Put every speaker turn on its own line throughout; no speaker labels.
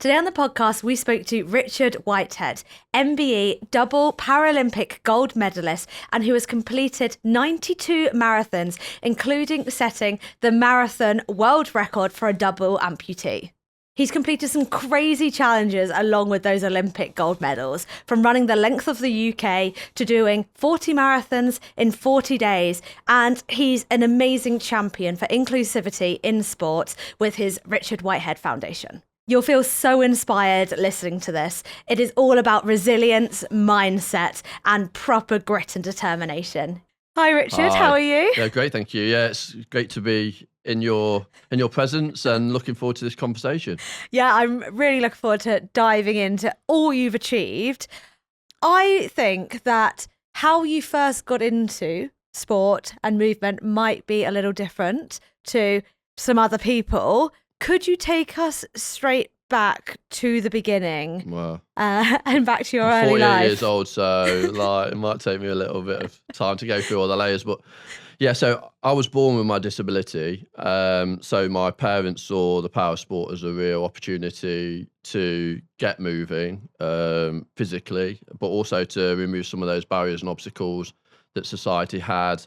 Today on the podcast, we spoke to Richard Whitehead, MBE, double Paralympic gold medalist, and who has completed 92 marathons, including setting the marathon world record for a double amputee. He's completed some crazy challenges along with those Olympic gold medals, from running the length of the UK to doing 40 marathons in 40 days. And he's an amazing champion for inclusivity in sports with his Richard Whitehead Foundation. You'll feel so inspired listening to this. It is all about resilience, mindset, and proper grit and determination. Hi, Richard.
Hi.
How are you?
Yeah, great. Thank you. Yeah, it's great to be in your presence and looking forward to this conversation.
Yeah, I'm really looking forward to diving into all you've achieved. I think that how you first got into sport and movement might be a little different to some other people. Could you take us straight back to the beginning?
Wow.
And back to your
I'm
early
48
life?
years old, so it might take me a little bit of time to go through all the layers. But yeah, so I was born with my disability. So my parents saw the power sport as a real opportunity to get moving physically, but also to remove some of those barriers and obstacles that society had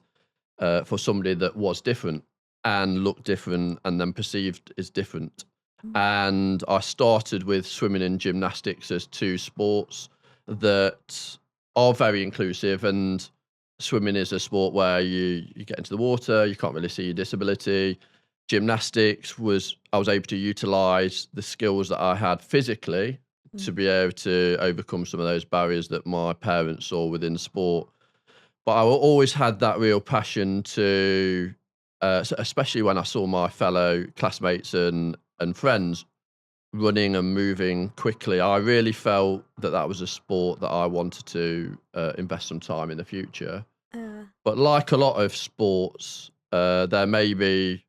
for somebody that was different and looked different and then perceived as different. And I started with swimming and gymnastics as two sports that are very inclusive, and swimming is a sport where you get into the water, you can't really see your disability. Gymnastics I was able to utilize the skills that I had physically to be able to overcome some of those barriers that my parents saw within sport. But I always had that real passion to, especially when I saw my fellow classmates and friends running and moving quickly, I really felt that was a sport that I wanted to invest some time in the future. But like a lot of sports, there may be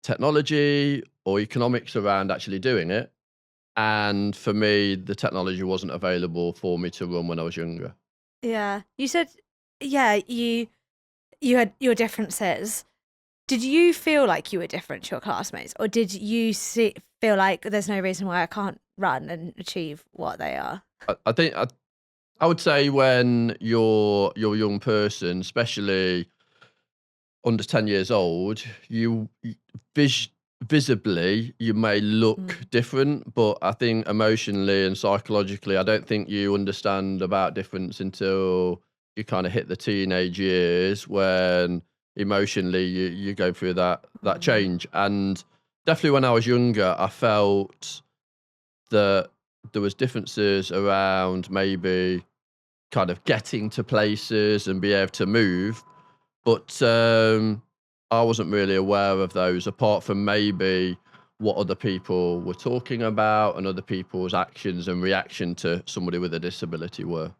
technology or economics around actually doing it. And for me, the technology wasn't available for me to run when I was younger.
Yeah. You said, you had your differences. Did you feel like you were different to your classmates, or did you feel like there's no reason why I can't run and achieve what they are?
I think I would say when you're a young person, especially under 10 years old, you visibly you may look different, but I think emotionally and psychologically, I don't think you understand about difference until you kind of hit the teenage years, when emotionally you go through that change. And definitely when I was younger, I felt that there was differences around maybe kind of getting to places and be able to move, but I wasn't really aware of those, apart from maybe what other people were talking about and other people's actions and reaction to somebody with a disability were.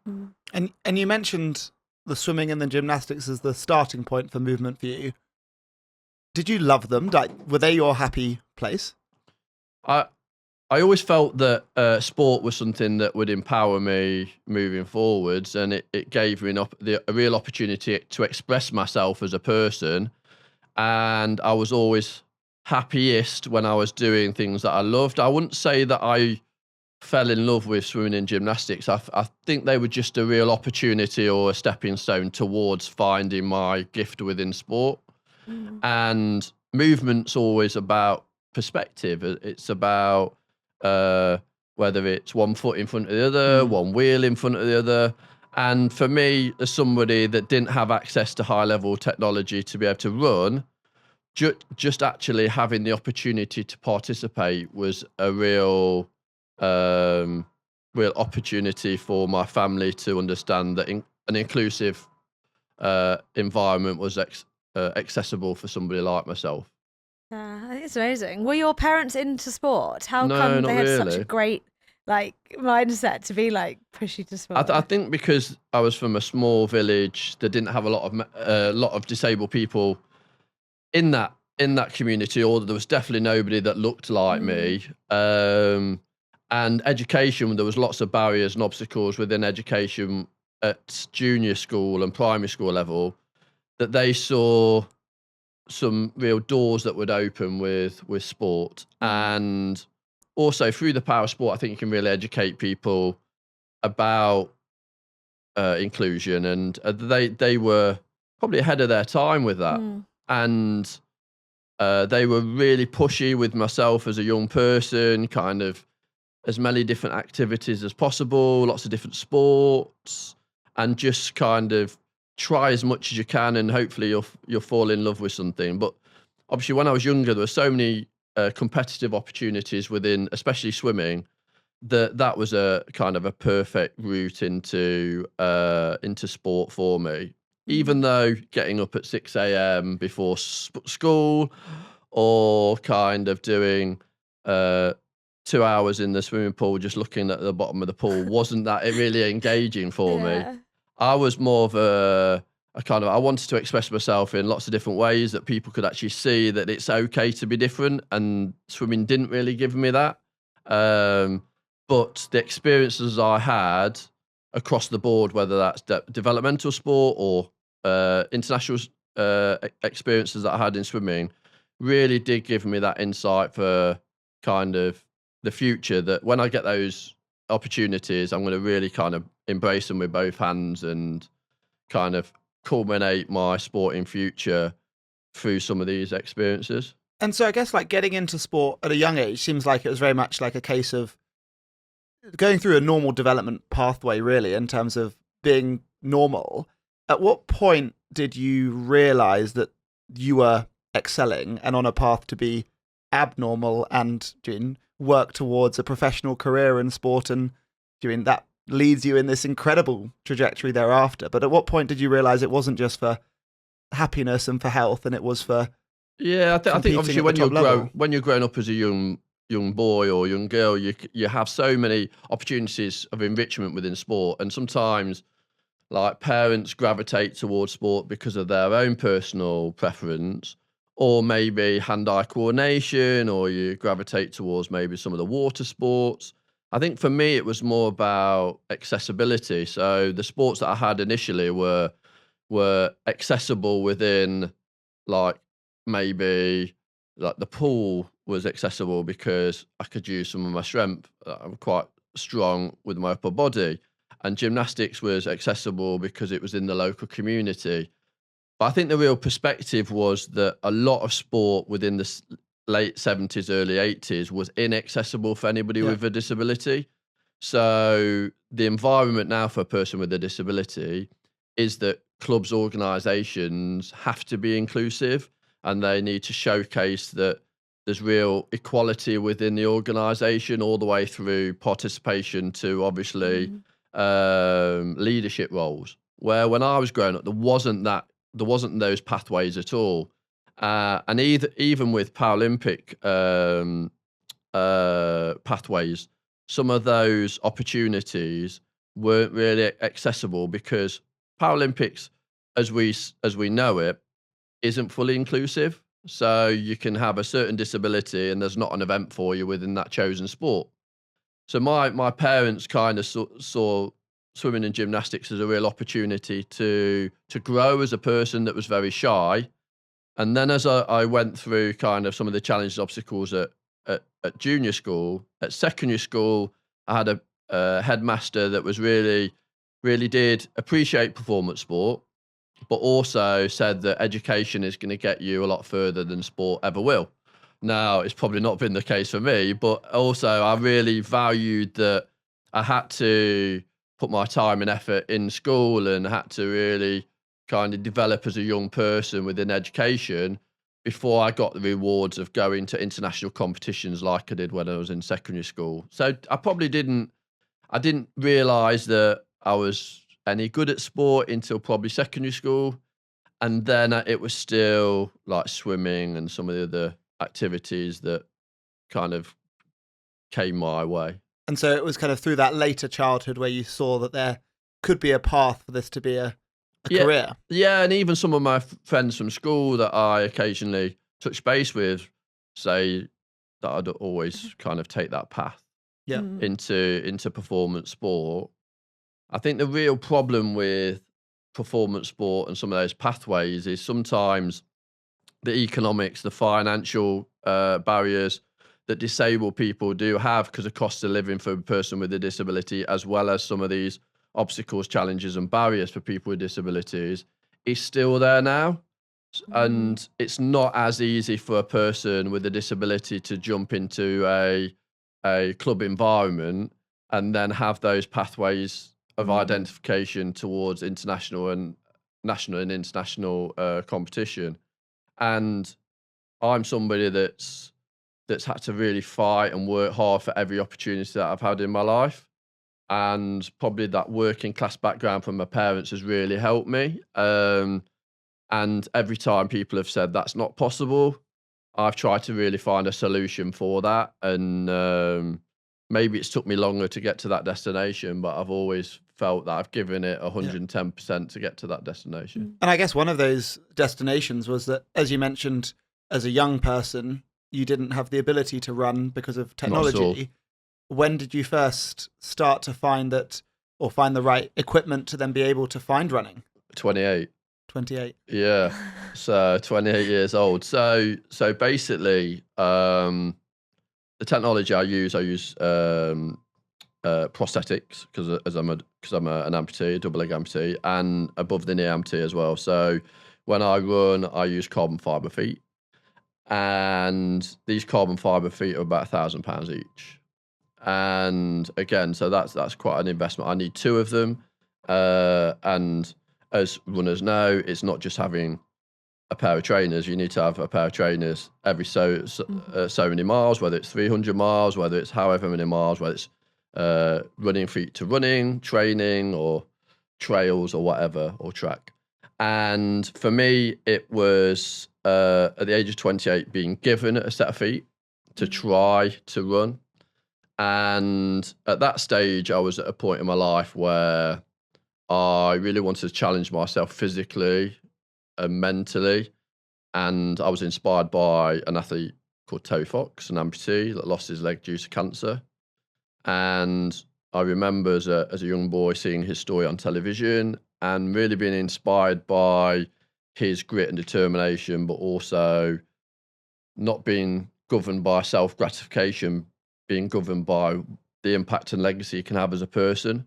And you mentioned the swimming and the gymnastics as the starting point for movement for you. Did you love them? Were they your happy place?
I always felt that sport was something that would empower me moving forwards, and it gave me a real opportunity to express myself as a person. And I was always happiest when I was doing things that I loved. I wouldn't say that I fell in love with swimming and gymnastics. I think they were just a real opportunity or a stepping stone towards finding my gift within sport. And movement's always about perspective. It's about whether it's one foot in front of the other, one wheel in front of the other. And for me, as somebody that didn't have access to high level technology to be able to run, just actually having the opportunity to participate was a real opportunity for my family to understand that an inclusive environment was accessible for somebody like myself.
I think it's amazing. Were your parents into sport? How
No,
come
not
they had such a
really.
great mindset to be push you to sport?
I think because I was from a small village that didn't have a lot of disabled people in that community, or there was definitely nobody that looked like me. And education, there was lots of barriers and obstacles within education at junior school and primary school level, that they saw some real doors that would open with sport. And also through the power sport, I think you can really educate people about inclusion, and they were probably ahead of their time with that. And they were really pushy with myself as a young person, kind of as many different activities as possible, lots of different sports, and just kind of try as much as you can, and hopefully you'll fall in love with something. But obviously, when I was younger, there were so many competitive opportunities within, especially swimming, that was a kind of a perfect route into sport for me. Even though getting up at 6 a.m. before school, or kind of doing 2 hours in the swimming pool just looking at the bottom of the pool wasn't that really engaging for me. I was more of a kind of, I wanted to express myself in lots of different ways that people could actually see that it's okay to be different, and swimming didn't really give me that. But the experiences I had across the board, whether that's developmental sport or international experiences that I had in swimming, really did give me that insight for kind of the future, that when I get those opportunities, I'm going to really kind of embrace them with both hands and kind of culminate my sporting future through some of these experiences.
And so I guess like getting into sport at a young age seems like it was very much like a case of going through a normal development pathway, really, in terms of being normal. At what point did you realize that you were excelling and on a path to be abnormal and work towards a professional career in sport, and that leads you in this incredible trajectory thereafter? But at what point did you realize it wasn't just for happiness and for health, and it was for
I think obviously when you're growing up as a young boy or young girl, you have so many opportunities of enrichment within sport, and sometimes like parents gravitate towards sport because of their own personal preference, or maybe hand-eye coordination, or you gravitate towards maybe some of the water sports. I think for me it was more about accessibility. So the sports that I had initially were accessible within, like, maybe like the pool was accessible because I could use some of my strength. I'm quite strong with my upper body, and gymnastics was accessible because it was in the local community. But I think the real perspective was that a lot of sport within the late 70s, early 80s was inaccessible for anybody with a disability. So the environment now for a person with a disability is that clubs, organisations have to be inclusive, and they need to showcase that there's real equality within the organisation, all the way through participation to obviously leadership roles. Where when I was growing up, there wasn't those pathways at all. And even with Paralympic pathways, some of those opportunities weren't really accessible because Paralympics, as we know it, isn't fully inclusive. So you can have a certain disability and there's not an event for you within that chosen sport. So my parents kind of saw swimming and gymnastics as a real opportunity to grow as a person that was very shy. And then as I went through kind of some of the challenges, obstacles at junior school, at secondary school, I had a headmaster that was really did appreciate performance sport, but also said that education is going to get you a lot further than sport ever will. Now, it's probably not been the case for me, but also I really valued that I had to put my time and effort in school and had to really kind of develop as a young person within education before I got the rewards of going to international competitions like I did when I was in secondary school. So I probably didn't realise that I was any good at sport until probably secondary school. And then it was still like swimming and some of the other activities that kind of came my way.
And so it was kind of through that later childhood where you saw that there could be a path for this to be a career.
Yeah, and even some of my friends from school that I occasionally touch base with say that I'd always kind of take that path into performance sport. I think the real problem with performance sport and some of those pathways is sometimes the economics, the financial barriers, that disabled people do have because of cost of living for a person with a disability, as well as some of these obstacles, challenges and barriers for people with disabilities, is still there now. And it's not as easy for a person with a disability to jump into a club environment and then have those pathways of identification towards international and national and international competition. And I'm somebody that's had to really fight and work hard for every opportunity that I've had in my life. And probably that working class background from my parents has really helped me. And every time people have said that's not possible, I've tried to really find a solution for that. And maybe it's took me longer to get to that destination, but I've always felt that I've given it 110% to get to that destination.
And I guess one of those destinations was that, as you mentioned, as a young person, you didn't have the ability to run because of technology. When did you first start to find that, or find the right equipment to then be able to find running?
28.
28.
Yeah. So 28 years old. So basically, the technology I use prosthetics because I'm an amputee, a double leg amputee, and above the knee amputee as well. So when I run, I use carbon fibre feet, and these carbon fibre feet are about £1,000 each. And again, so that's quite an investment. I need 2 of them, and as runners know, it's not just having a pair of trainers. You need to have a pair of trainers every so many miles, whether it's 300 miles, whether it's however many miles, whether it's running feet to running, training, or trails or whatever, or track. And for me, it was at the age of 28 being given a set of feet to try to run. And at that stage, I was at a point in my life where I really wanted to challenge myself physically and mentally. And I was inspired by an athlete called Terry Fox, an amputee that lost his leg due to cancer. And I remember as a young boy seeing his story on television and really being inspired by his grit and determination, but also not being governed by self-gratification, being governed by the impact and legacy he can have as a person.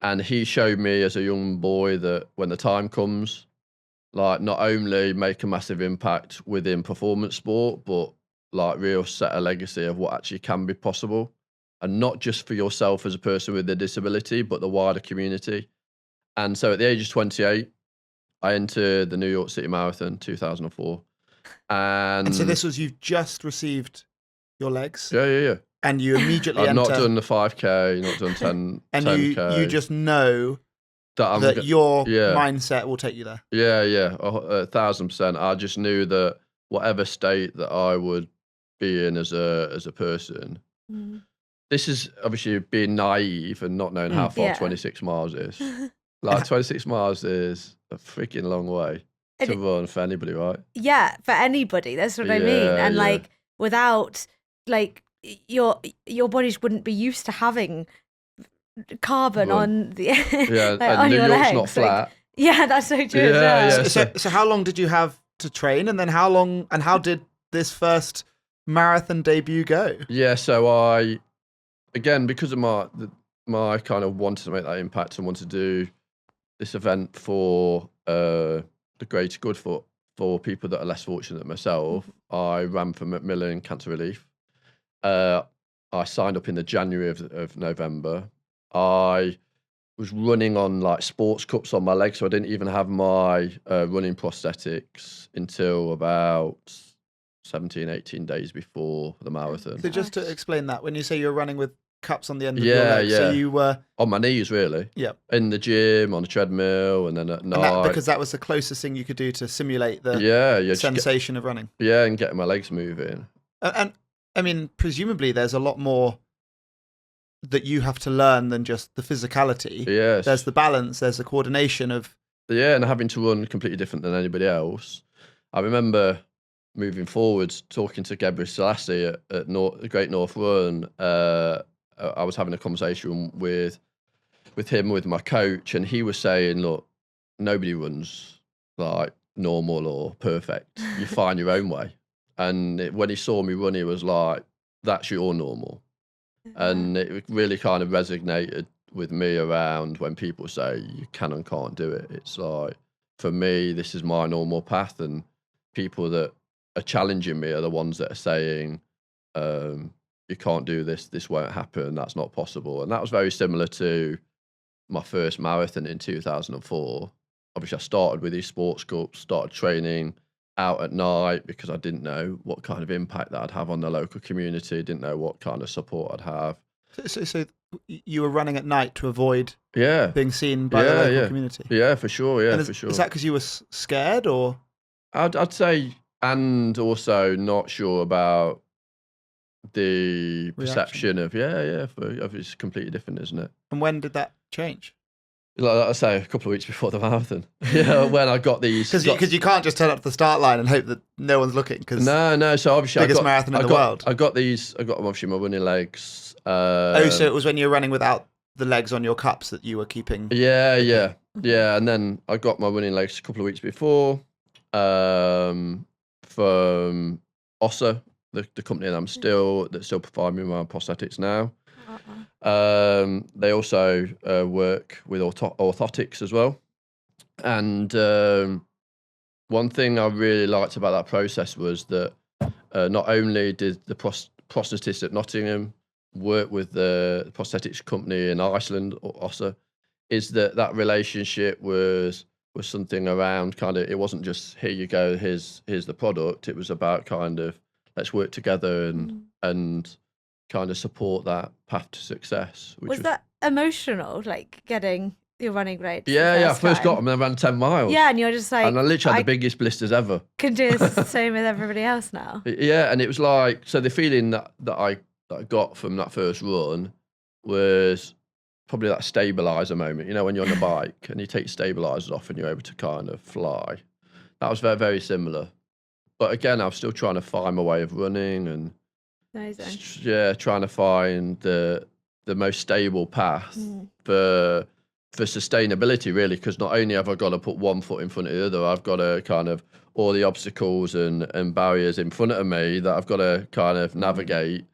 And he showed me as a young boy that when the time comes, like, not only make a massive impact within performance sport, but like real set a legacy of what actually can be possible. And not just for yourself as a person with a disability, but the wider community. And so at the age of 28, I entered the New York City Marathon 2004. And
so this was, you've just received your legs?
Yeah.
And you immediately
I've
enter...
not done the 5K, not done 10,
and
10K.
you just know that your mindset will take you there.
Yeah, 1,000%. I just knew that whatever state that I would be in as a person, this is obviously being naive and not knowing how far 26 miles is. Like 26 miles is a freaking long way to run for anybody, right?
Yeah, for anybody. That's what I mean. And like, without, like, your bodies wouldn't be used to having carbon on the
like,
and
on
New
your
York's
legs.
not flat. Yeah, that's so true.
So how long did you have to train, and then how did this first marathon debut go? Yeah,
so I, again, because of my kind of wanted to make that impact and want to do this event for the greater good for people that are less fortunate than myself, I ran for Macmillan Cancer Relief. I signed up in the January of November. I was running on like sports cups on my legs, so I didn't even have my running prosthetics until about 17, 18 days before the marathon.
So just to explain that, when you say you're running with cups on the end of your legs, so you were...
On my knees, really.
Yeah.
In the gym, on a treadmill, and then at night.
Because that was the closest thing you could do to simulate the sensation of running.
Yeah, and getting my legs moving.
And I mean, presumably there's a lot more that you have to learn than just the physicality.
Yes.
There's the balance, there's the coordination of...
Yeah, and having to run completely different than anybody else. I remember moving forward, talking to Gabriel Selassie at the Great North Run. I was having a conversation with him, with my coach, and he was saying, look, nobody runs like normal or perfect. You find your own way. And when he saw me run, he was like, that's your normal. And it really kind of resonated with me around when people say you can and can't do it. It's like, for me, this is my normal path, and people that are challenging me are the ones that are saying, you can't do this, this won't happen, that's not possible. And that was very similar to my first marathon in 2004. Obviously, I started with these sports clubs, started training out at night because I didn't know what kind of impact that I'd have on the local community, didn't know what kind of support I'd have.
So you were running at night to avoid
Yeah.
being seen by the local community?
Yeah, for sure. Yeah,
And
for sure.
Is that because you were scared, or?
I'd say, and also not sure about the perception of, it's completely different, isn't it?
And when did that change?
Like I say, a couple of weeks before the marathon. When I got these.
Because you can't just turn up to the start line and hope that no one's looking.
No. So obviously,
biggest marathon in the world.
I got obviously my running legs.
So it was when you were running without the legs on your cups that you were keeping.
Yeah. And then I got my running legs a couple of weeks before, from OSSA, the company that still provide me my prosthetics now. They also work with orthotics as well. And one thing I really liked about that process was that not only did the prosthetist at Nottingham work with the prosthetics company in Iceland, or OSSA, is that relationship was something around kind of, it wasn't just, here you go, here's the product. It was about kind of, let's work together and kind of support that path to success.
Was that emotional, like getting your running legs?
Yeah. I first got them and I ran 10 miles.
Yeah, and you're just like,
and I literally had the biggest blisters ever.
Can do the same with everybody else now.
Yeah, and it was like, so the feeling that I got from that first run was probably that stabilizer moment. You know, when you're on a bike and you take stabilizers off and you're able to kind of fly. That was very, very similar. But again, I was still trying to find my way of running and trying to find the most stable path for sustainability, really, because not only have I got to put one foot in front of the other, I've got to kind of all the obstacles and barriers in front of me that I've got to kind of navigate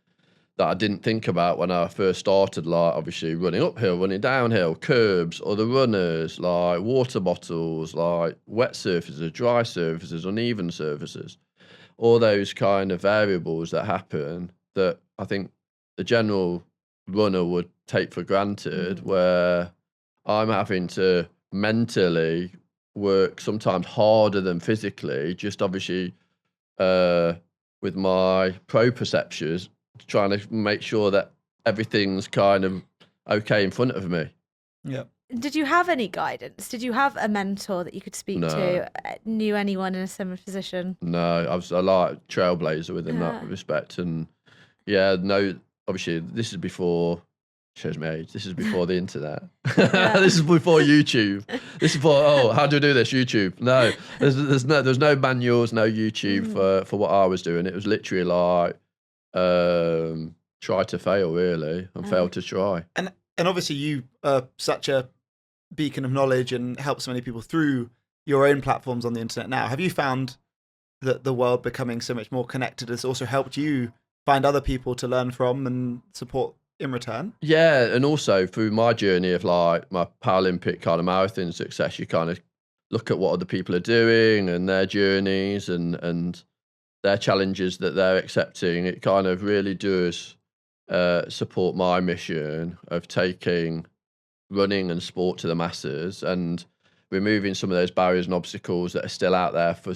that I didn't think about when I first started, like obviously running uphill, running downhill, curbs, other runners, like water bottles, like wet surfaces, dry surfaces, uneven surfaces, all those kind of variables that happen that I think the general runner would take for granted, where I'm having to mentally work sometimes harder than physically, just obviously with my proprioceptions, trying to make sure that everything's kind of okay in front of me.
Yeah.
Did you have any guidance? Did you have a mentor that you could speak to? Knew anyone in a similar position?
No, I was like trailblazer within that respect. And obviously this is before, shows my age, this is before the internet. This is before YouTube. This is before, how do I do this? YouTube. No, there's no manuals, no YouTube for what I was doing. It was literally like, try to fail, really, and fail to try.
And obviously you are such a beacon of knowledge and help so many people through your own platforms on the internet now. Have you found that the world becoming so much more connected has also helped you find other people to learn from and support in return? Yeah,
and also through my journey of like my Paralympic kind of marathon success, you kind of look at what other people are doing and their journeys and their challenges that they're accepting. It kind of really does support my mission of taking running and sport to the masses and removing some of those barriers and obstacles that are still out there for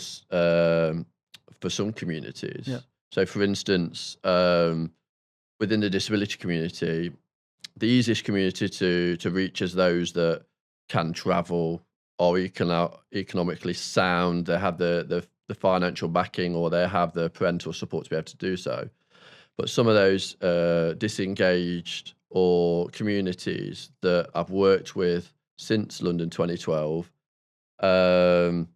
some communities. Yeah. So, for instance, within the disability community, the easiest community to reach is those that can travel or economically sound. They have the financial backing, or they have the parental support to be able to do so. But some of those disengaged or communities that I've worked with since London 2012 have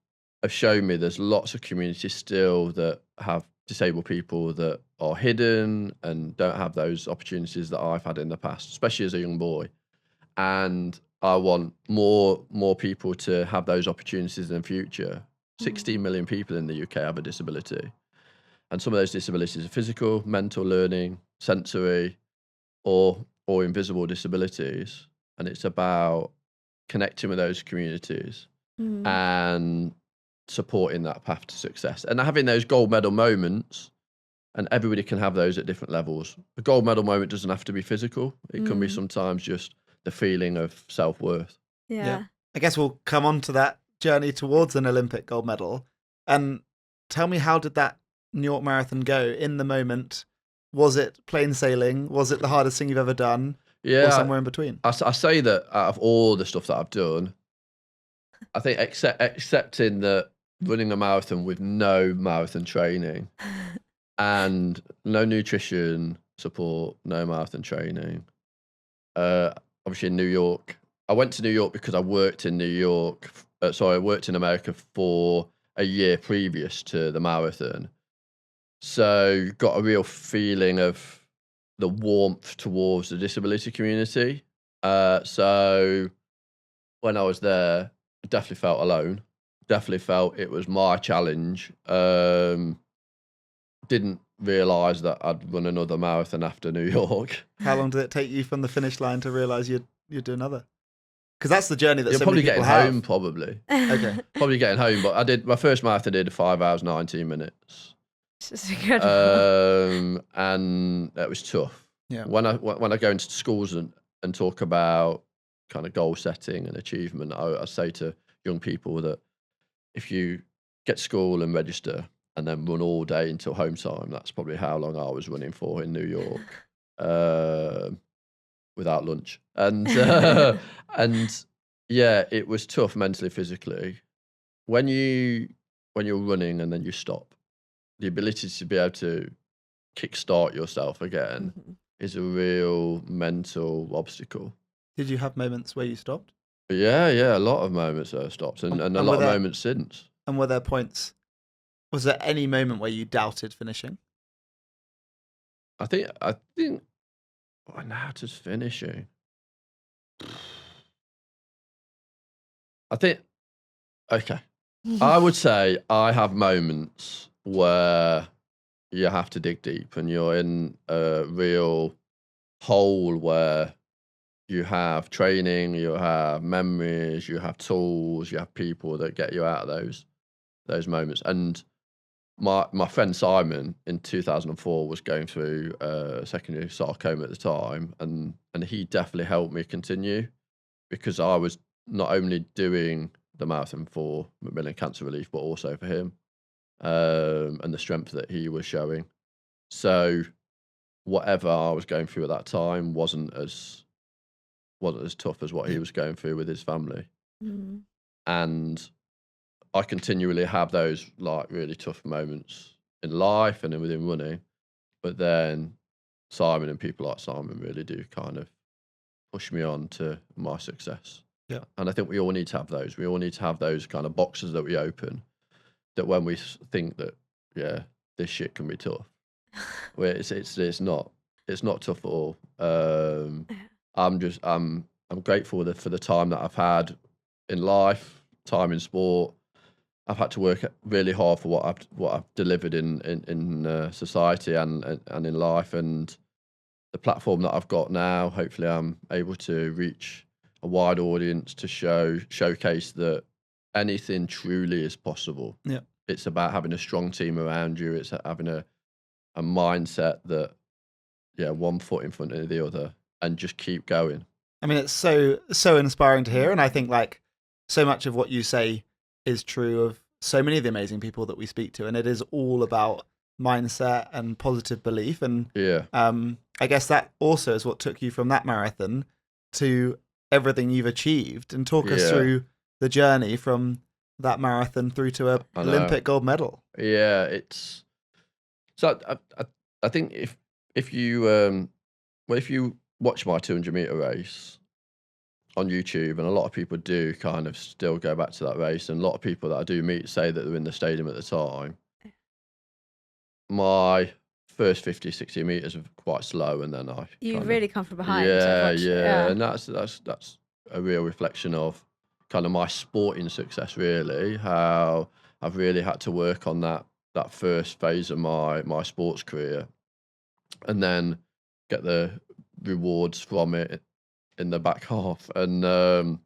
shown me there's lots of communities still that have disabled people that are hidden and don't have those opportunities that I've had in the past, especially as a young boy. And I want more people to have those opportunities in the future. 16 million people in the UK have a disability. And some of those disabilities are physical, mental, learning, sensory or invisible disabilities, and it's about connecting with those communities and supporting that path to success and having those gold medal moments. And everybody can have those at different levels. A gold medal moment doesn't have to be physical. It can be sometimes just the feeling of self-worth.
Yeah.
I guess we'll come on to that journey towards an Olympic gold medal. And tell me, how did that New York Marathon go in the moment? Was it plain sailing? Was it the hardest thing you've ever done?
Yeah.
Or somewhere in between?
I say that out of all the stuff that I've done, I think excepting that running a marathon with no marathon training and no nutrition support, no marathon training. Obviously in New York, I went to New York because I worked in New York. I worked in America for a year previous to the marathon. So got a real feeling of the warmth towards the disability community. So when I was there, I definitely felt alone. Definitely felt it was my challenge. Didn't realise that I'd run another marathon after New York.
How long did it take you from the finish line to realise you'd do another? Because that's the journey that
You're
so
probably
many people
getting
have.
home, probably.
Okay.
Probably getting home, but I did my first marathon. I did 5 hours 19 minutes,
It's just incredible.
and that was tough.
Yeah.
When I go into schools and talk about kind of goal setting and achievement, I say to young people that if you get to school and register and then run all day until home time, that's probably how long I was running for in New York, without lunch. And and yeah, it was tough mentally, physically. When you're running and then you stop, the ability to be able to kickstart yourself again is a real mental obstacle.
Did you have moments where you stopped?
Yeah, a lot of moments that I stopped, and a lot of moments since.
And were there points? Was there any moment where you doubted finishing?
I think now just finishing. I think okay. I would say I have moments where you have to dig deep and you're in a real hole where you have training, you have memories, you have tools, you have people that get you out of those moments. And my friend Simon in 2004 was going through secondary sarcoma at the time, and he definitely helped me continue because I was not only doing the marathon for Macmillan Cancer Relief, but also for him, and the strength that he was showing. So whatever I was going through at that time wasn't as tough as what he was going through with his family. And I continually have those like really tough moments in life and within running, but then Simon and people like Simon really do kind of push me on to my success.
Yeah.
And I think we all need to have those. We all need to have those kind of boxes that we open, that when we think that, yeah, this shit can be tough, where it's not tough at all. I'm grateful for the time that I've had in life, time in sport. I've had to work really hard for what I've delivered in society and in life, and the platform that I've got now. Hopefully, I'm able to reach a wide audience to showcase that anything truly is possible.
Yeah,
it's about having a strong team around you. It's having a mindset that, yeah, one foot in front of the other, and just keep going.
I mean, it's so inspiring to hear, and I think like so much of what you say is true of so many of the amazing people that we speak to, and it is all about mindset and positive belief. And
yeah,
I guess that also is what took you from that marathon to everything you've achieved. And talk us through the journey from that marathon through to a Olympic gold medal.
Yeah, it's so. I think if you watch my 200-meter race on YouTube, and a lot of people do kind of still go back to that race, and a lot of people that I do meet say that they're in the stadium at the time. My first 50, 60 meters are quite slow, and then
you really come from behind.
Yeah, and that's a real reflection of kind of my sporting success, really. How I've really had to work on that first phase of my sports career, and then get the rewards from it in the back half. And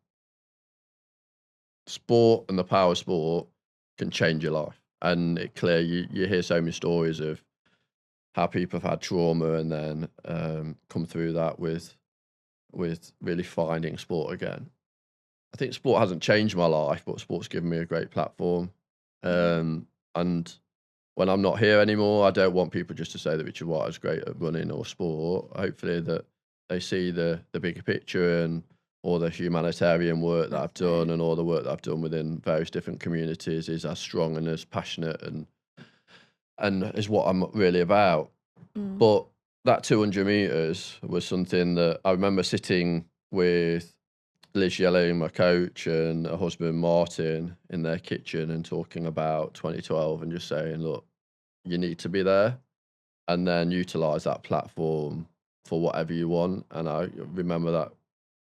sport and the power sport can change your life. And it clear you hear so many stories of how people have had trauma and then come through that with really finding sport again. I think sport hasn't changed my life, but sport's given me a great platform. And when I'm not here anymore, I don't want people just to say that Richard Whitehead's great at running or sport. Hopefully that they see the bigger picture and all the humanitarian work that I've done and all the work that I've done within various different communities is as strong and as passionate and is what I'm really about. But that 200 meters was something that I remember sitting with Liz Yelling, my coach, and her husband Martin in their kitchen and talking about 2012 and just saying, look, you need to be there and then utilize that platform for whatever you want. And I remember that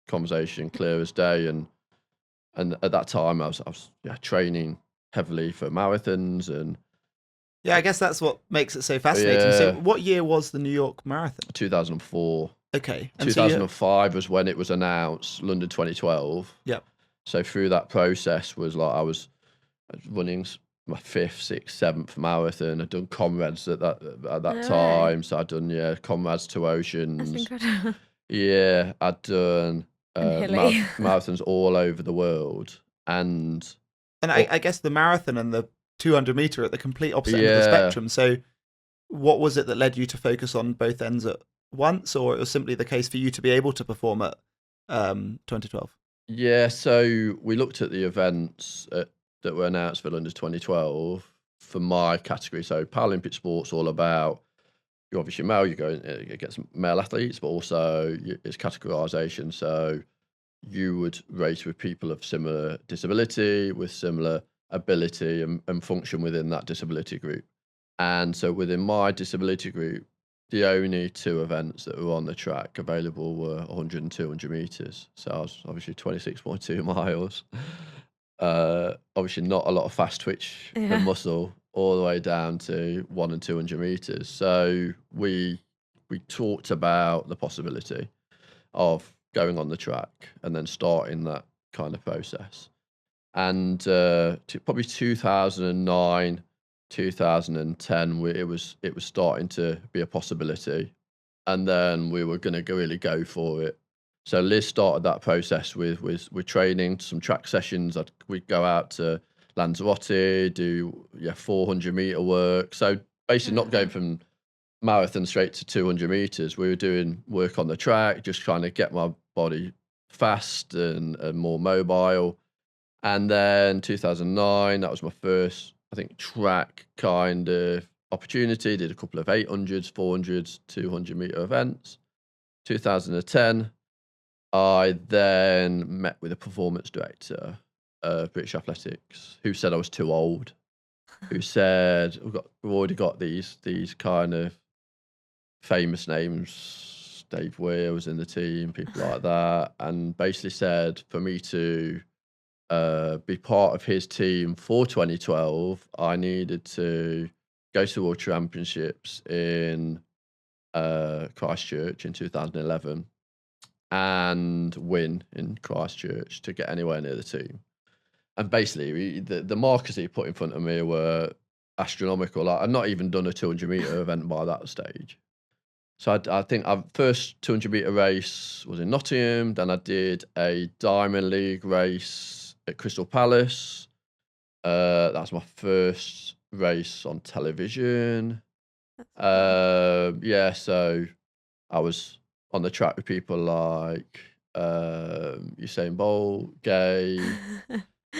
conversation clear as day. And at that time I was training heavily for marathons and
I guess that's what makes it so fascinating. So what year was the New York Marathon?
2004.
Okay.
And 2005 was when it was announced, London 2012.
Yep.
So through that process was like I was running my 5th, 6th, 7th marathon. I'd done comrades at that time. So I'd done comrades to Oceans.
That's incredible.
Yeah, I'd done marathons all over the world. And
I guess the marathon and the 200 meter at the complete opposite end of the spectrum. So what was it that led you to focus on both ends at once, or it was simply the case for you to be able to perform at 2012?
Yeah, so we looked at the events that were announced for London 2012 for my category. So Paralympic sports all about, you're obviously male, you go against male athletes, but also it's categorization. So you would race with people of similar disability, with similar ability and function within that disability group. And so within my disability group, the only 2 events that were on the track available were 100 and 200 meters. So I was obviously 26.2 miles. Obviously not a lot of fast twitch and muscle, all the way down to 100 and 200 meters. So we talked about the possibility of going on the track and then starting that kind of process. And probably 2009, 2010, it was starting to be a possibility, and then we were going to really go for it. So Liz started that process with training, some track sessions. We'd go out to Lanzarote, do 400 meter work. So basically, not going from marathon straight to 200 meters. We were doing work on the track, just trying to get my body fast and more mobile. And then 2009, that was my first, I think, track kind of opportunity. Did a couple of 800s, 400s, 200 meter events. 2010, I then met with a performance director of British Athletics who said I was too old, who said, we've already got these kind of famous names. Dave Weir was in the team, people like that, and basically said for me to be part of his team for 2012, I needed to go to World Championships in Christchurch in 2011 and win in Christchurch to get anywhere near the team. And basically, the markers that he put in front of me were astronomical. I'd not even done a 200 meter event by that stage. So I think our first 200 meter race was in Nottingham. Then I did a Diamond League race at Crystal Palace. That was my first race on television. So I was on the track with people like Usain Bolt, Gay,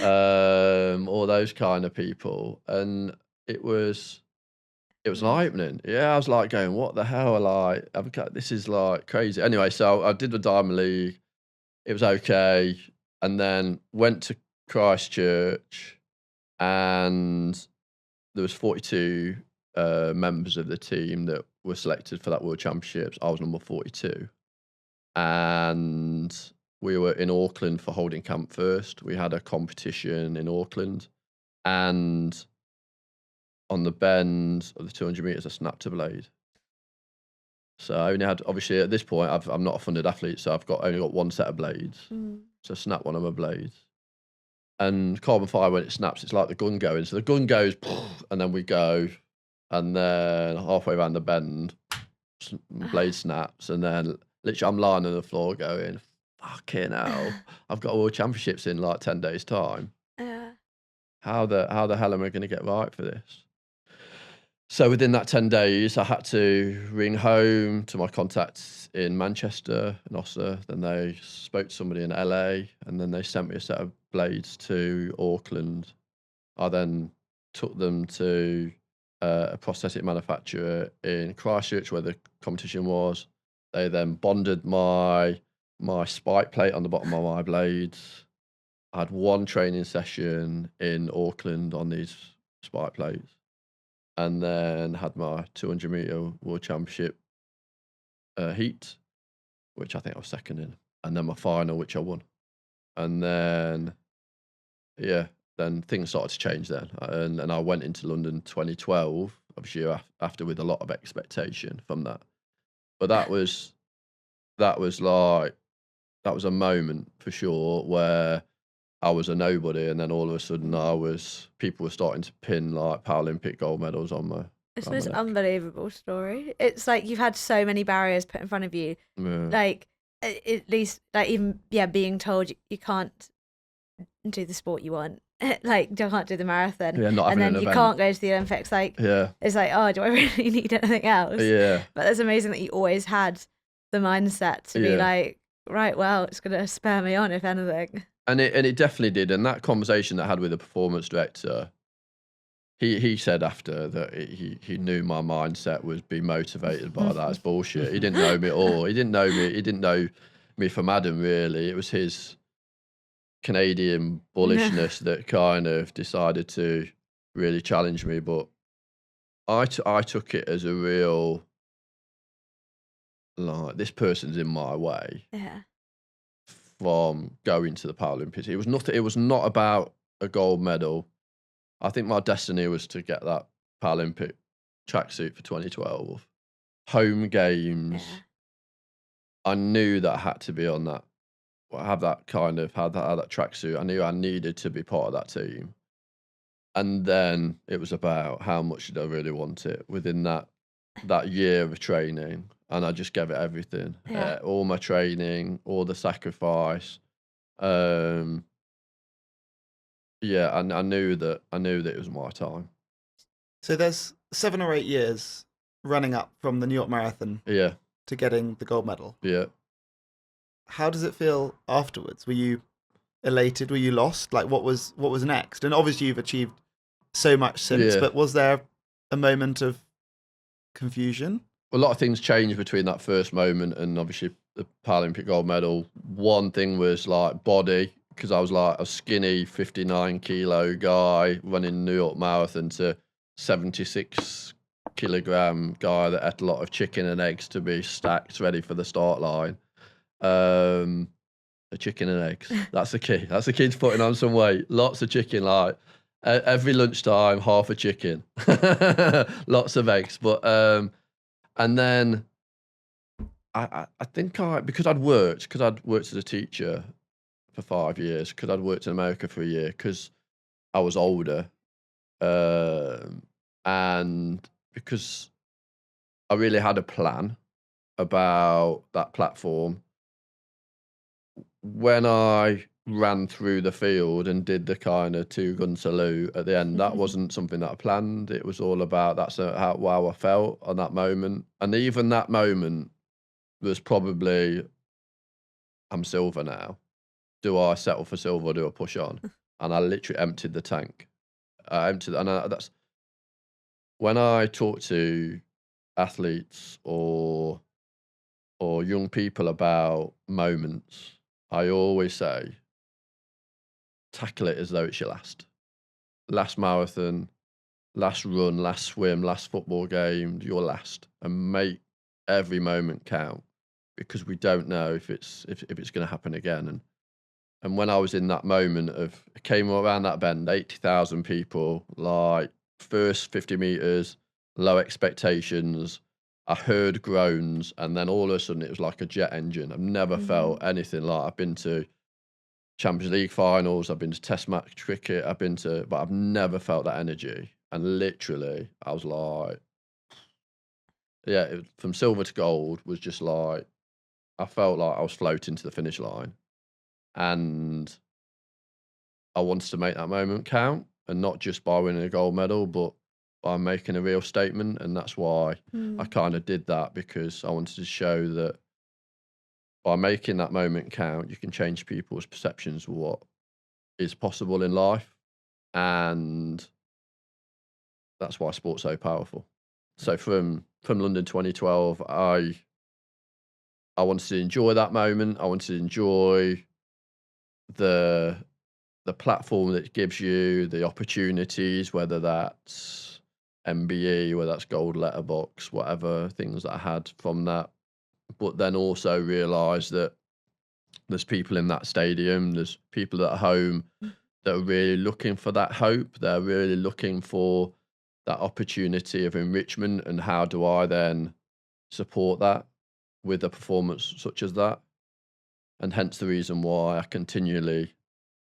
all those kind of people, and it was eye-opening. Yeah, I was like going, what the hell? Like, this is like crazy. Anyway, so I did the Diamond League. It was okay. And then went to Christchurch, and there was 42 members of the team that were selected for that World Championships. I was number 42. And we were in Auckland for holding camp first. We had a competition in Auckland, and on the bend of the 200 meters, I snapped a blade. So I only had, obviously at this point, I'm not a funded athlete, so I've only got one set of blades. So I snapped one of my blades. And carbon fibre, when it snaps, it's like the gun going. So the gun goes, and then we go, and then halfway around the bend, blade snaps, and then literally I'm lying on the floor going, fucking hell, I've got World Championships in like 10 days' time. How the hell am I going to get right for this? So within that 10 days, I had to ring home to my contacts in Manchester and Ossa. Then they spoke to somebody in LA, and then they sent me a set of blades to Auckland. I then took them to a prosthetic manufacturer in Christchurch, where the competition was. They then bonded my spike plate on the bottom of my blades. I had one training session in Auckland on these spike plates, and then had my 200 meter World Championship heat, which I think I was second in, and then my final, which I won. And then, then things started to change then, and I went into London 2012, obviously after, with a lot of expectation from that. But that was a moment for sure where I was a nobody, and then all of a sudden people were starting to pin like Paralympic gold medals on my.
It's the most unbelievable story. It's like you've had so many barriers put in front of you.
Yeah.
Like at least, like even being told you can't do the sport you want. Like you can't do the marathon.
Yeah, not
and then
an
you
event.
can't go to the Olympics. Like it's like, oh, do I really need anything else?
Yeah.
But it's amazing that you always had the mindset to be like, right, well, it's gonna spur me on if anything.
And it definitely did. And that conversation that I had with the performance director, he said after that he knew my mindset was be motivated by that. It's bullshit. He didn't know me at all. He didn't know me from Adam, really. It was his Canadian bullishness that kind of decided to really challenge me. But I took it as a real, like, this person's in my way.
Yeah.
From going to the Paralympics. It was nothing. It was not about a gold medal. I think my destiny was to get that Paralympic tracksuit for 2012. Home games.
Yeah.
I knew that I had to be on that. Have that tracksuit. I knew I needed to be part of that team. And then it was about how much did I really want it within that year of training. And I just gave it everything, all my training, all the sacrifice. And I knew that it was my time.
So there's 7 or 8 years running up from the New York Marathon to getting the gold medal.
Yeah.
How does it feel afterwards? Were you elated? Were you lost? Like what was next? And obviously you've achieved so much since, but was there a moment of confusion?
A lot of things changed between that first moment and obviously the Paralympic gold medal. One thing was like body, because I was like a skinny 59 kilo guy running New York Marathon to 76 kilogram guy that ate a lot of chicken and eggs to be stacked ready for the start line. The chicken and eggs. That's the key. That's the key to putting on some weight. Lots of chicken, like every lunchtime, half a chicken, lots of eggs. But and then I think because I'd worked as a teacher for 5 years, because I'd worked in America for a year, because I was older, and because I really had a plan about that platform. When I ran through the field and did the kind of 2-gun salute at the end, that wasn't something that I planned. It was all about how I felt on that moment. And even that moment was probably, I'm silver now. Do I settle for silver or do I push on? And I literally emptied the tank. That's when I talk to athletes or young people about moments, I always say, tackle it as though it's your last marathon, last run, last swim, last football game, your last, and make every moment count, because we don't know if it's going to happen again. And when I was in that moment I came around that bend, 80,000 people, like first 50 meters, low expectations, I heard groans, and then all of a sudden it was like a jet engine. I've never felt anything like. I've been to Champions League finals, I've been to Test match cricket, but I've never felt that energy. And literally, I was like, from silver to gold was just like, I felt like I was floating to the finish line, and I wanted to make that moment count, and not just by winning a gold medal, but by making a real statement. And that's why I kind of did that, because I wanted to show that by making that moment count, you can change people's perceptions of what is possible in life. And that's why sport's so powerful. So from London 2012, I wanted to enjoy that moment. I wanted to enjoy the platform that it gives you, the opportunities, whether that's MBE, whether that's gold letterbox, whatever things that I had from that. But then also realise that there's people in that stadium, there's people at home that are really looking for that hope. They're really looking for that opportunity of enrichment, and how do I then support that with a performance such as that? And hence the reason why I continually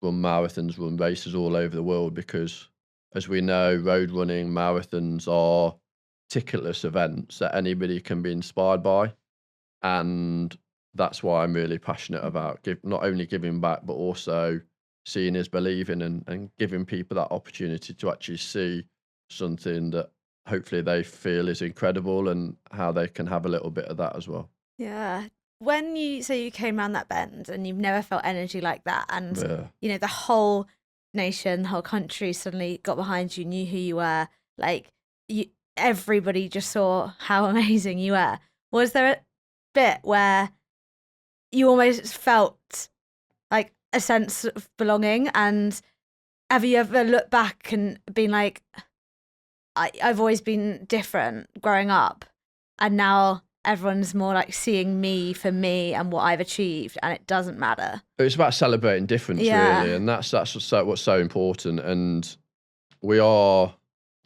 run marathons, run races all over the world, because as we know, road running, marathons are ticketless events that anybody can be inspired by. And that's why I'm really passionate about not only giving back, but also seeing is believing, and giving people that opportunity to actually see something that hopefully they feel is incredible, and how they can have a little bit of that as well.
Yeah. When you say you came around that bend and you've never felt energy like that, and you know, the whole nation, the whole country suddenly got behind you, knew who you were, like everybody just saw how amazing you were. Was there a bit where you almost felt like a sense of belonging? And have you ever looked back and been like, I've always been different growing up, and now everyone's more like seeing me for me and what I've achieved, and it doesn't matter?
It's about celebrating difference, really, and that's what's so important. And we are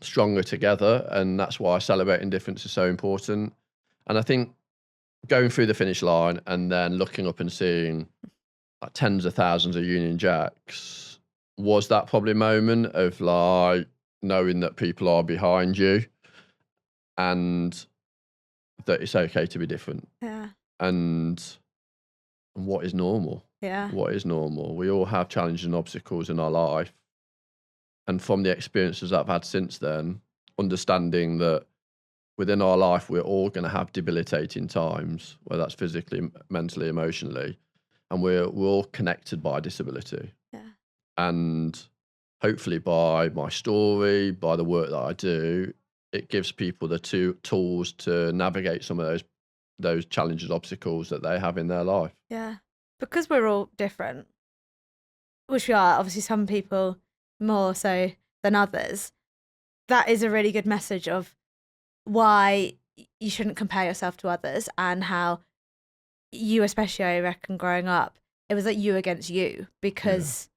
stronger together, and that's why celebrating difference is so important. And I think going through the finish line and then looking up and seeing like tens of thousands of Union Jacks was that probably moment of like knowing that people are behind you, and that it's okay to be different. And what is normal? What is normal? We all have challenges and obstacles in our life. And from the experiences I've had since then, understanding that within our life, we're all going to have debilitating times, whether that's physically, mentally, emotionally, and we're all connected by disability. And hopefully by my story, by the work that I do, it gives people the tools to navigate some of those challenges, obstacles that they have in their life.
Because we're all different, which we are, obviously some people more so than others. That is a really good message of why you shouldn't compare yourself to others, and how you, especially, I reckon, growing up, it was like you against you, because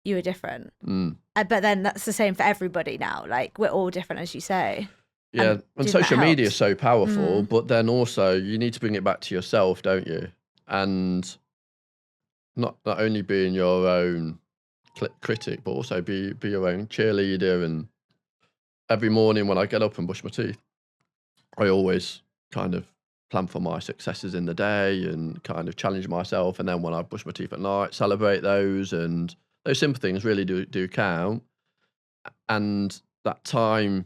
you were different. But then that's the same for everybody now. Like, we're all different, as you say.
And social media is so powerful, but then also you need to bring it back to yourself, don't you? And not only being your own critic, but also be your own cheerleader. And every morning when I get up and brush my teeth, I always kind of plan for my successes in the day and kind of challenge myself. And then when I brush my teeth at night, celebrate those. And those simple things really do count. And that time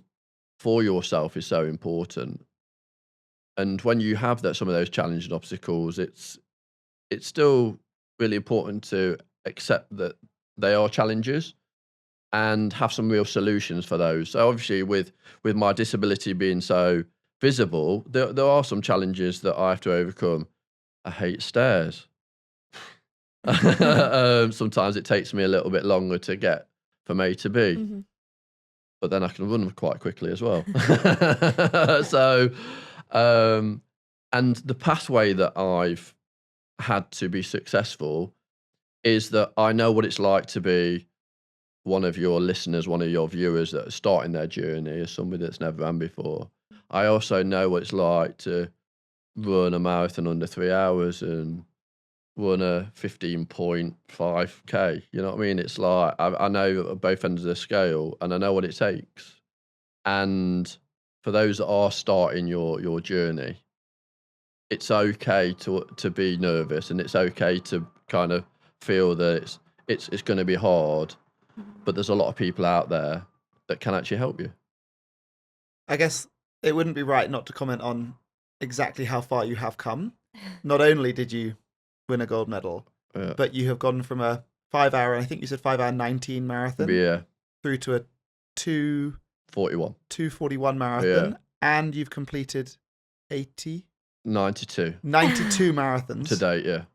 for yourself is so important. And when you have some of those challenges and obstacles, it's still really important to accept that they are challenges and have some real solutions for those. So obviously with my disability being so visible, there are some challenges that I have to overcome. I hate stairs. Sometimes it takes me a little bit longer to get from A to B, but then I can run quite quickly as well. So, and the pathway that I've had to be successful is that I know what it's like to be one of your listeners, one of your viewers that are starting their journey as somebody that's never ran before. I also know what it's like to run a marathon under 3 hours and run a 15.5K. You know what I mean? It's like I know both ends of the scale, and I know what it takes. And for those that are starting your journey, it's okay to be nervous, and it's okay to kind of feel that it's going to be hard, but there's a lot of people out there that can actually help you.
I guess it wouldn't be right not to comment on exactly how far you have come. Not only did you win a gold medal,
Yeah.
but you have gone from a 5 hour, I think you said 5 hour 19 marathon,
Yeah,
through to a
41,
2:41 marathon, and you've completed
92
92 marathons.
to date. Yeah.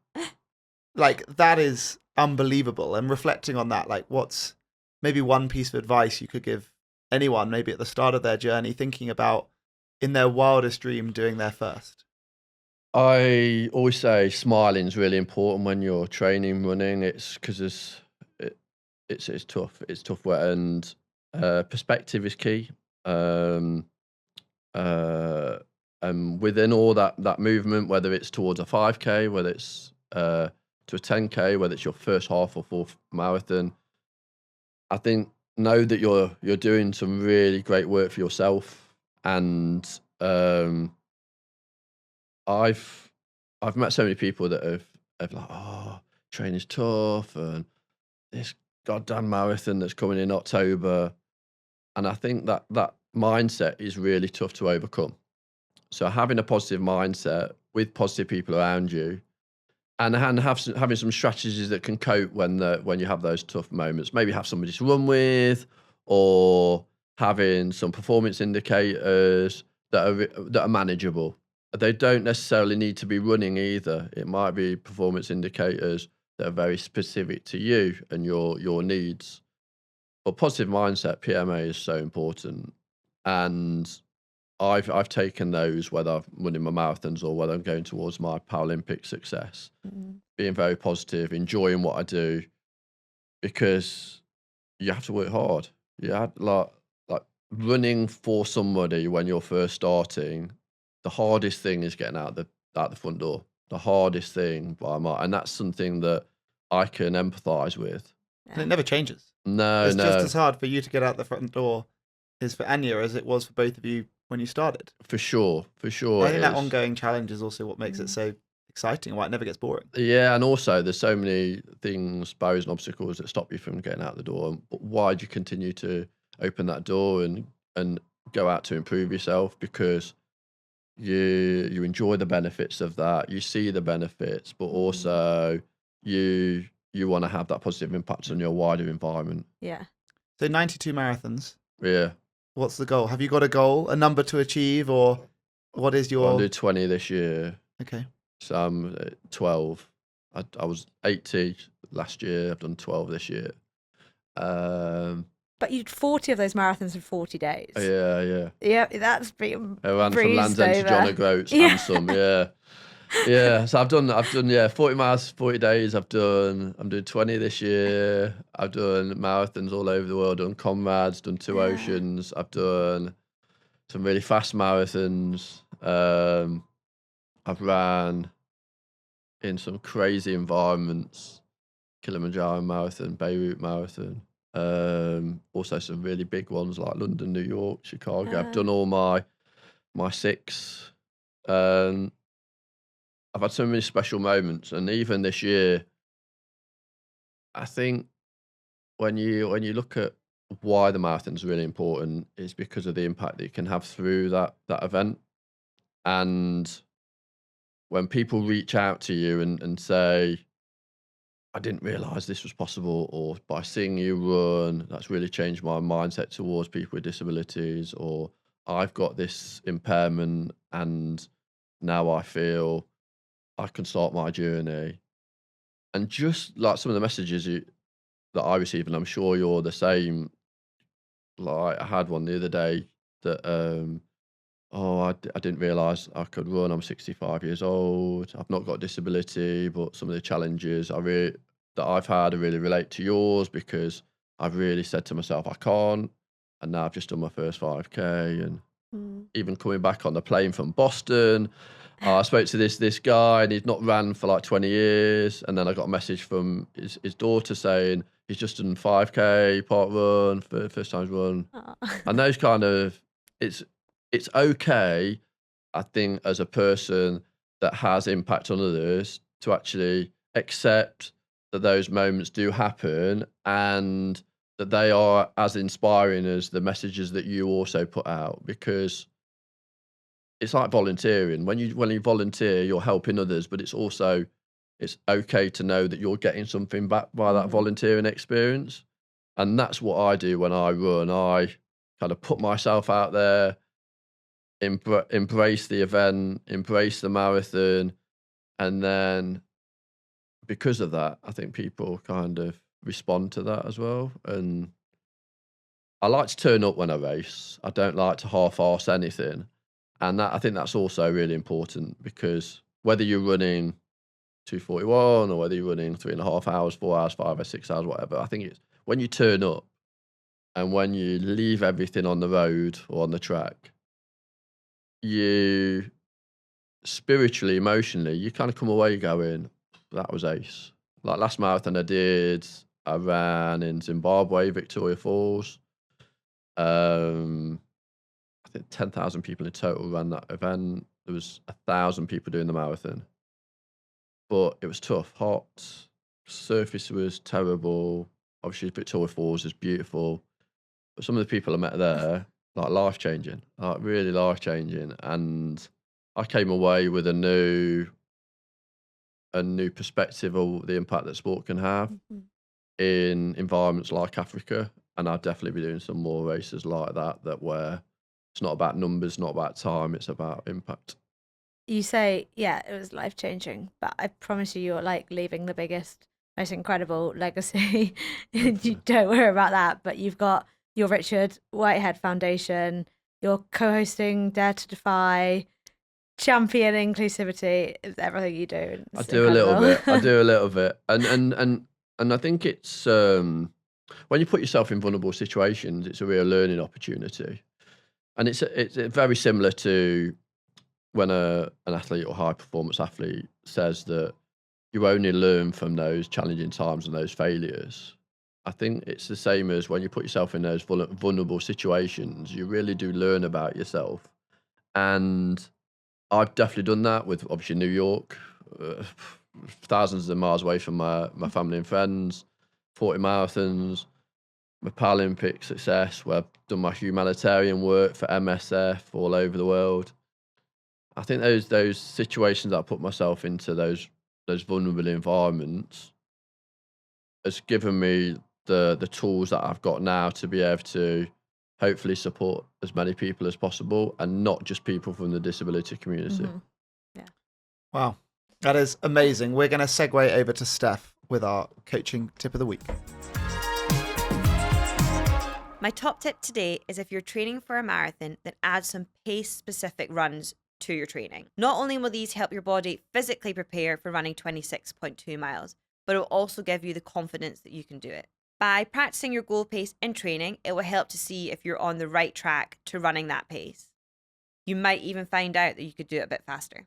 Like, that is unbelievable. And reflecting on that, like, what's maybe one piece of advice you could give anyone, maybe at the start of their journey, thinking about in their wildest dream doing their first?
I always say smiling is really important when you're training, running. It's because it's tough. It's tough, and perspective is key. And within all that movement, whether it's towards a 5K, whether it's to a 10K, whether it's your first half or fourth marathon, I think know that you're doing some really great work for yourself. And I've met so many people that have like, oh, training's tough, and this goddamn marathon that's coming in October. And I think that mindset is really tough to overcome. So having a positive mindset with positive people around you, and having some strategies that can cope when you have those tough moments. Maybe have somebody to run with, or having some performance indicators that are manageable. They don't necessarily need to be running either. It might be performance indicators that are very specific to you and your needs. But positive mindset, PMA, is so important. And I've taken those, whether I'm running my marathons or whether I'm going towards my Paralympic success, being very positive, enjoying what I do, because you have to work hard. You have like running for somebody when you're first starting. The hardest thing is getting out the front door. The hardest thing and that's something that I can empathise with.
And it never changes.
No,
it's just as hard for you to get out the front door is for Anya as it was for both of you when you started.
For sure.
I think that ongoing challenge is also what makes it so exciting, why it never gets boring.
Yeah, and also there's so many things, barriers and obstacles that stop you from getting out the door. But why do you continue to open that door and go out to improve yourself? Because you enjoy the benefits of that, you see the benefits, but also you want to have that positive impact on your wider environment.
Yeah.
So 92 marathons.
Yeah.
What's the goal? Have you got a goal, a number to achieve, or what is your...
I'll do 20 this year.
Okay.
So I'm 12. I was 80 last year. I've done 12 this year.
But you did 40 of those marathons in 40 days.
Yeah.
Yeah, that's been
I ran from Land's End to John O'Groats and some, yeah. So I've done 40 miles, 40 days. I'm doing 20 this year. I've done marathons all over the world, done Comrades, done Two Oceans. I've done some really fast marathons. I've ran in some crazy environments, Kilimanjaro Marathon, Beirut Marathon. Also some really big ones like London, New York, Chicago. I've done all my 6. I've had so many special moments, and even this year, I think when you look at why the marathon's really important, is because of the impact that you can have through that event. And when people reach out to you and say, I didn't realise this was possible, or by seeing you run, that's really changed my mindset towards people with disabilities, or I've got this impairment and now I feel I can start my journey. And just like some of the messages that I receive, and I'm sure you're the same. Like I had one the other day that, I didn't realise I could run. I'm 65 years old. I've not got a disability, but some of the challenges that I've had, I really relate to yours, because I've really said to myself, I can't. And now I've just done my first 5K, and even coming back on the plane from Boston. I spoke to this guy and he'd not ran for like 20 years. And then I got a message from his daughter saying he's just done 5K park run, first time run. And those kind of, it's okay, I think, as a person that has impact on others to actually accept that those moments do happen and that they are as inspiring as the messages that you also put out, because it's like volunteering. When you volunteer, you're helping others, but it's okay to know that you're getting something back by that volunteering experience. And that's what I do when I run. I kind of put myself out there, embrace the event, embrace the marathon, and then because of that, I think people kind of respond to that as well. And I like to turn up when I race. I don't like to half-arse anything. And I think that's also really important, because whether you're running 2:41 or whether you're running 3.5 hours, 4 hours, 5 or 6 hours, whatever, I think it's when you turn up and when you leave everything on the road or on the track, you spiritually, emotionally, you kind of come away going, that was ace. Like last marathon I ran in Zimbabwe, Victoria Falls. I think 10,000 people in total ran that event. There was 1,000 people doing the marathon. But it was tough, hot, surface was terrible. Obviously Victoria Falls is beautiful. But some of the people I met there, like life-changing, like really life-changing. And I came away with a new perspective of the impact that sport can have in environments like Africa. And I'll definitely be doing some more races like that where it's not about numbers, not about time, it's about impact.
You say, yeah, it was life-changing, but I promise you're like leaving the biggest, most incredible legacy. You don't worry about that, but you've got your Richard Whitehead Foundation, you're co-hosting Dare to Defy, champion inclusivity, it's everything you do.
I do a little bit. And I think it's when you put yourself in vulnerable situations, it's a real learning opportunity. And it's very similar to when an athlete or high performance athlete says that you only learn from those challenging times and those failures. I think it's the same as when you put yourself in those vulnerable situations, you really do learn about yourself. And I've definitely done that with obviously New York, thousands of miles away from my family and friends, 40 marathons, my Paralympic success, where I've done my humanitarian work for MSF all over the world. I think those situations that I put myself into, those vulnerable environments, has given me the tools that I've got now to be able to hopefully support as many people as possible, and not just people from the disability community.
Yeah.
Wow, that is amazing. We're going to segue over to Steph with our coaching tip of the week.
My top tip today is if you're training for a marathon, then add some pace-specific runs to your training. Not only will these help your body physically prepare for running 26.2 miles, but it will also give you the confidence that you can do it. By practicing your goal pace in training, it will help to see if you're on the right track to running that pace. You might even find out that you could do it a bit faster.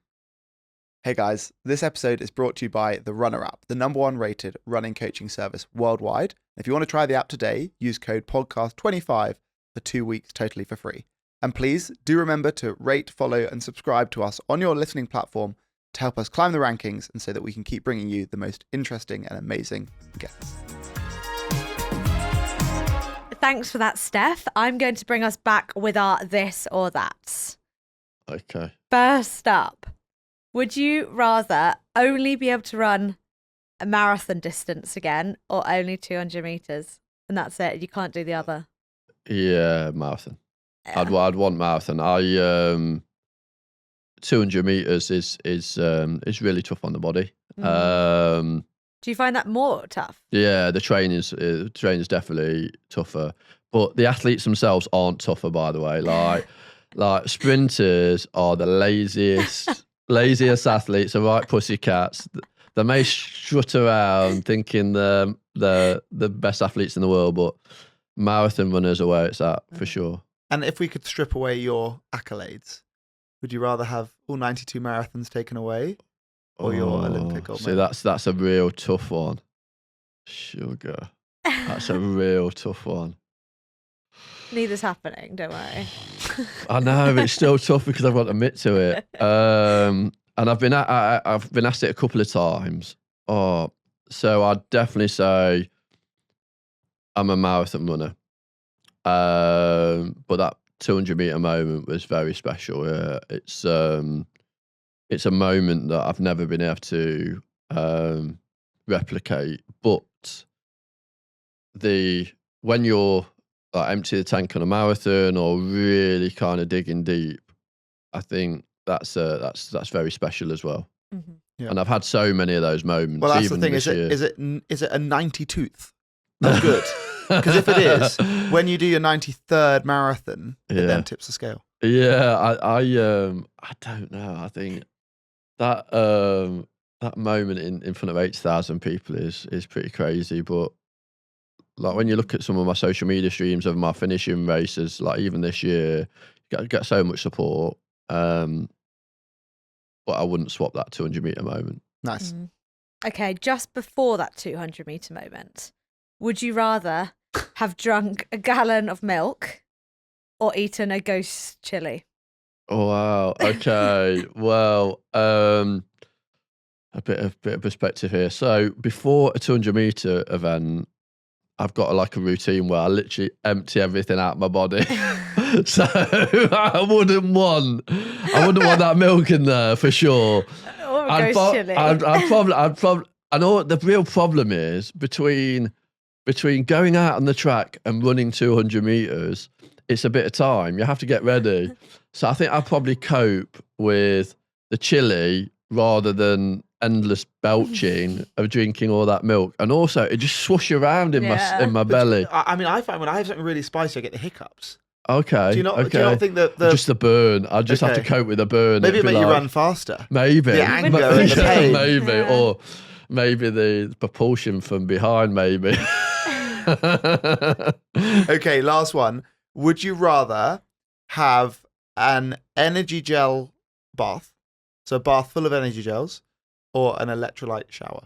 Hey guys, this episode is brought to you by the Runna app, the #1 rated running coaching service worldwide. If you want to try the app today, use code podcast25 for 2 weeks totally for free. And please do remember to rate, follow, and subscribe to us on your listening platform to help us climb the rankings and so that we can keep bringing you the most interesting and amazing guests.
Thanks for that, Steph. I'm going to bring us back with our this or that.
Okay.
First up, would you rather only be able to run a marathon distance again or only 200 meters? And that's it. You can't do the other.
Yeah, marathon.
Yeah.
I'd want marathon. 200 meters is really tough on the body.
Do you find that more tough?
Yeah, the training's definitely tougher, but the athletes themselves aren't tougher, by the way. Like sprinters are the laziest athletes, are right pussycats. They may strut around thinking they're the best athletes in the world, but marathon runners are where it's at for sure.
And if we could strip away your accolades, would you rather have all 92 marathons taken away or your Olympic gold
See,
medal?
that's a real tough one. Sugar. That's a real tough one.
Neither's happening, don't worry.
I know, but it's still tough because I won't admit to it. And I've been asked it a couple of times. Oh, so I'd definitely say I'm a marathon runner. But that 200-meter moment was very special. It's a moment that I've never been able to replicate. But when you're empty the tank on a marathon or really kind of digging deep, I think that's very special as well.
Mm-hmm.
Yeah.
And I've had so many of those moments.
Well, that's
even
the thing.
this year.
Is it a 92th? That's good. Because if it is, when you do your 93rd marathon, it then tips the scale.
Yeah, I don't know. I think that moment in front of 8,000 people is pretty crazy. But like when you look at some of my social media streams of my finishing races, like even this year, you get so much support. But I wouldn't swap that 200-meter moment.
Nice.
Mm. Okay, just before that 200-meter moment, would you rather have drunk a gallon of milk or eaten a ghost chili?
Oh wow. Okay. Well, a bit of perspective here. So before a 200-meter event, I've got a routine where I literally empty everything out of my body. So I wouldn't want that milk in there for sure.
Or a ghost chili.
I'd probably. I know what the real problem is between going out on the track and running 200 meters. It's a bit of time. You have to get ready. So I think I'd probably cope with the chili rather than endless belching of drinking all that milk. And also, it just swoosh around in my belly.
I mean, I find when I have something really spicy, I get the hiccups.
Okay.
Do you not think that
just the burn? I just have to cope with the burn.
Maybe it make you run faster.
Maybe
the anger and the pain.
Maybe,
Yeah.
or maybe the propulsion from behind. Maybe.
Okay, last one. Would you rather have an energy gel bath, so a bath full of energy gels, or an electrolyte shower?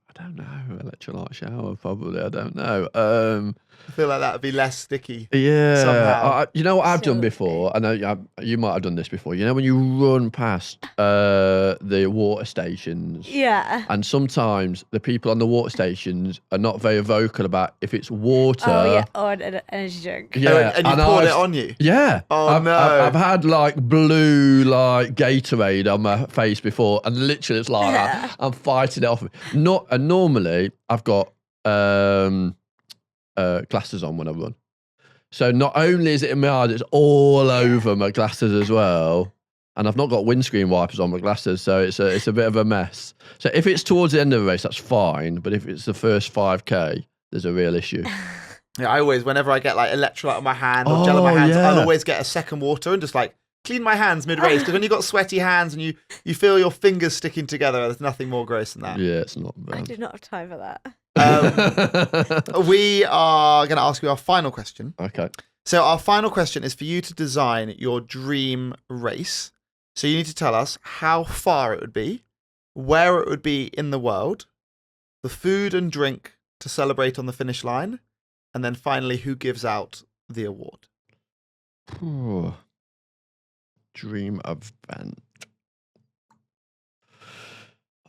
I don't know. Electrolyte shower, probably. I don't know.
I feel like that would be less sticky.
Yeah.
Somehow.
You know what I've done
Absolutely.
before? I know you might have done this before. You know when you run past the water stations,
Yeah.
and sometimes the people on the water stations are not very vocal about if it's water.
Oh, yeah. Or an energy drink.
Yeah,
Oh, and you poured it
I've-
on you?
Yeah.
Oh, no.
I've had blue Gatorade on my face before, and literally it's like
Yeah.
I'm fighting it off. And normally I've got glasses on when I run. So not only is it in my eyes, it's all over my glasses as well. And I've not got windscreen wipers on my glasses, so it's a bit of a mess. So if it's towards the end of the race, that's fine. But if it's the first 5K, there's a real issue.
Yeah, I always, whenever I get electrolyte on my hand or gel on my hands, I'll always get a second water and just clean my hands mid-race. Because when you've got sweaty hands and you feel your fingers sticking together, there's nothing more gross than that.
Yeah, it's not
I
bad.
do not have time for that.
We are going to ask you our final question.
Okay.
So our final question is for you to design your dream race. So you need to tell us how far it would be, where it would be in the world, the food and drink to celebrate on the finish line, and then finally who gives out the award.
Ooh. Dream event.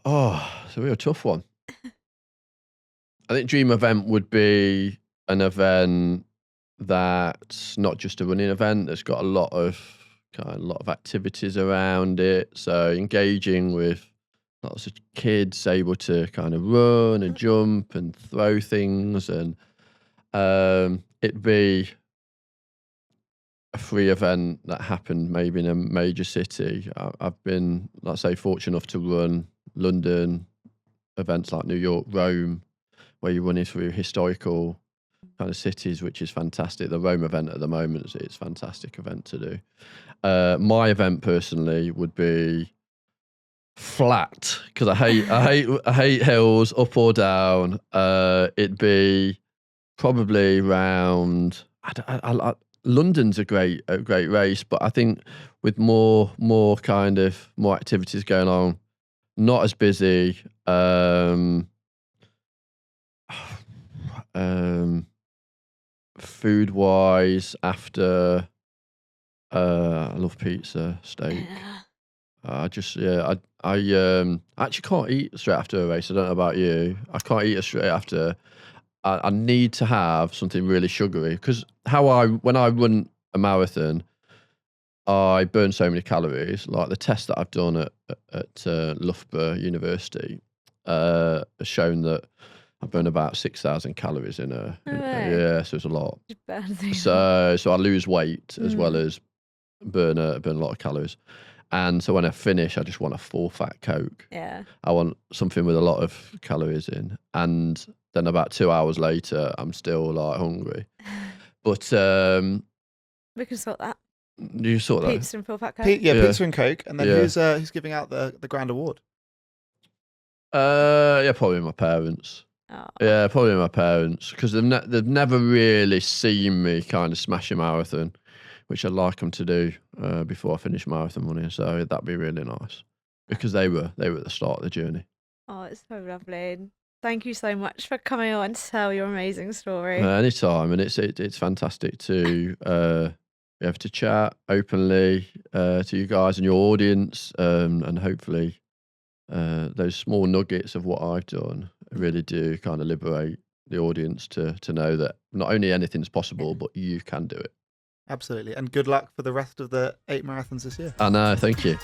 Oh, it's a real tough one. I think dream event would be an event that's not just a running event. That's got a lot of activities around it. So engaging with lots of kids, able to kind of run and jump and throw things, and it'd be a free event that happened maybe in a major city. I've been, let's say, fortunate enough to run London events like New York, Rome, where you're running through historical kind of cities, which is fantastic. The Rome event at the moment is a fantastic event to do. My event personally would be flat, because I hate hills, up or down. It'd be probably around, London's a great race, but I think with more activities going on, not as busy. Food wise, after I love pizza, steak. I actually can't eat straight after a race. I don't know about you. I can't eat it straight after. I need to have something really sugary, because when I run a marathon, I burn so many calories. Like the test that I've done at Loughborough University has shown that I burn about 6,000 calories in a yeah, so it's a lot. So I lose weight as well as burn a lot of calories. And so when I finish, I just want a full fat Coke.
Yeah.
I want something with a lot of calories in. And then about 2 hours later, I'm still like hungry. But
we can sort that.
You sort that.
Pizza and full fat Coke.
Pizza and Coke. And then who's giving out the grand award?
Probably my parents.
Oh.
Yeah, probably my parents, because they've never really seen me kind of smash a marathon, which I'd like them to do before I finish marathon running. So that'd be really nice, because they were at the start of the journey.
Oh, it's so lovely. Thank you so much for coming on to tell your amazing story.
Anytime, and it's fantastic to be able to chat openly to you guys and your audience, and hopefully those small nuggets of what I've done really do kind of liberate the audience to know that not only anything's possible, but you can do it.
Absolutely. And good luck for the rest of the 8 marathons this year.
I know. Thank you.